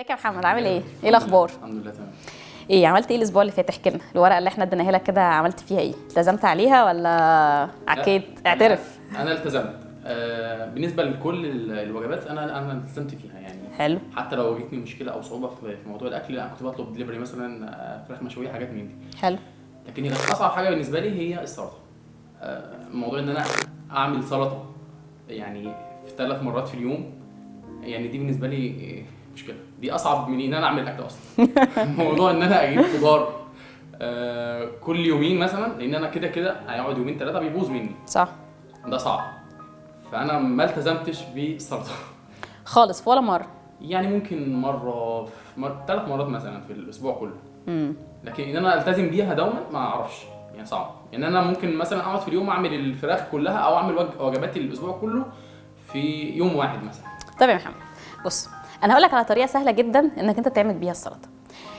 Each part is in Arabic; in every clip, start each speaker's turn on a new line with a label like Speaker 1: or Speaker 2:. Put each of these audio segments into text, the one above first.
Speaker 1: ازيك يا محمد؟ عامل ايه؟ ايه الاخبار؟
Speaker 2: الحمد لله تمام.
Speaker 1: ايه عملت ايه الاسبوع اللي فات؟ احكي لنا الورقه اللي احنا اديناها لك كده، عملت فيها ايه؟ التزمت عليها ولا عكيت؟
Speaker 2: لا،
Speaker 1: اعترف.
Speaker 2: انا التزمت. بالنسبه لكل الوجبات انا التزمت فيها يعني.
Speaker 1: حلو.
Speaker 2: حتى لو واجهتني مشكله او صعوبه في موضوع الاكل، لا، انا كنت بطلب دليفري مثلا، فراخ مشويه، حاجات من دي.
Speaker 1: حلو.
Speaker 2: لكن كانت اصعب حاجه بالنسبه لي هي السلطه. موضوع ان انا اعمل سلطه يعني في 3 مرات في اليوم، يعني دي بالنسبه لي مشكله. دي اصعب من ان انا اعمل اكل اصلا. موضوع ان انا اجيب خضار كل يومين مثلا، لان انا كده كده هيقعد يومين 3 بيبوظ مني.
Speaker 1: صح.
Speaker 2: ده صعب. فانا ما التزمتش بالسلطه
Speaker 1: خالص في ولا مره؟
Speaker 2: يعني ممكن مره 3 مرات مثلا في الاسبوع كله. لكن ان انا التزم بيها دوما ما اعرفش، يعني صعب. يعني انا ممكن مثلا اقعد في اليوم اعمل الفراخ كلها او اعمل وجبات الاسبوع كله في يوم واحد مثلا.
Speaker 1: طب يا محمد بص، انا هقول لك على طريقه سهله جدا انك انت تعمل بيها السلطه.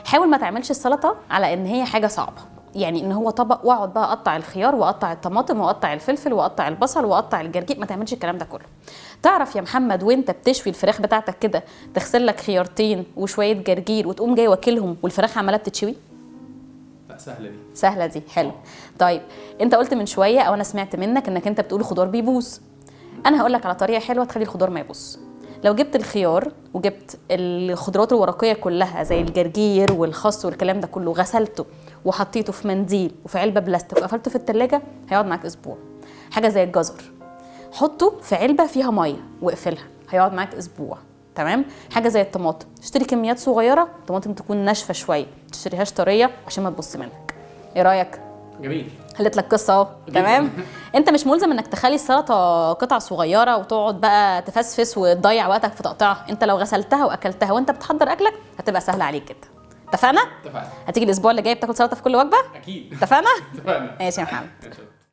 Speaker 1: حاول ما تعملش السلطه على ان هي حاجه صعبه، يعني ان هو طبق واقعد بقى اقطع الخيار واقطع الطماطم واقطع الفلفل واقطع البصل واقطع الجرجير. ما تعملش الكلام ده كله. تعرف يا محمد وانت بتشوي الفراخ بتاعتك كده تغسل لك خيارتين وشويه جرجير وتقوم جاي واكلهم والفراخ عماله بتتشوي؟
Speaker 2: لا، سهله دي.
Speaker 1: سهله دي، حلو. طيب انت قلت من شويه او انا سمعت منك انك انت بتقول الخضار بيبوظ. انا هقول لك على طريقه حلوه تخلي الخضار ما يبوظ. لو جبت الخيار وجبت الخضروات الورقيه كلها زي الجرجير والخس والكلام ده كله، غسلته وحطيته في منديل وفي علبه بلاستيك وقفلته في التلاجة، هيقعد معاك اسبوع. حاجه زي الجزر، حطه في علبه فيها ميه واقفلها، هيقعد معاك اسبوع. تمام. حاجه زي الطماطم، اشتري كميات صغيره، طماطم تكون ناشفه شويه، ما تشتريهاش طريه عشان ما تبص منك. ايه رايك؟
Speaker 2: جميل.
Speaker 1: خليت لك قصه اهو. تمام. انت مش ملزم انك تخلي السلطه قطع صغيره وتقعد بقى تفسفس وتضيع وقتك في تقطيعها. انت لو غسلتها واكلتها وانت بتحضر اكلك هتبقى سهله عليك جدا. اتفقنا؟
Speaker 2: اتفقنا.
Speaker 1: هتيجي الاسبوع اللي جاي بتاكل سلطه في كل وجبه؟
Speaker 2: اكيد.
Speaker 1: اتفقنا؟
Speaker 2: اتفقنا.
Speaker 1: ماشي يا محمد.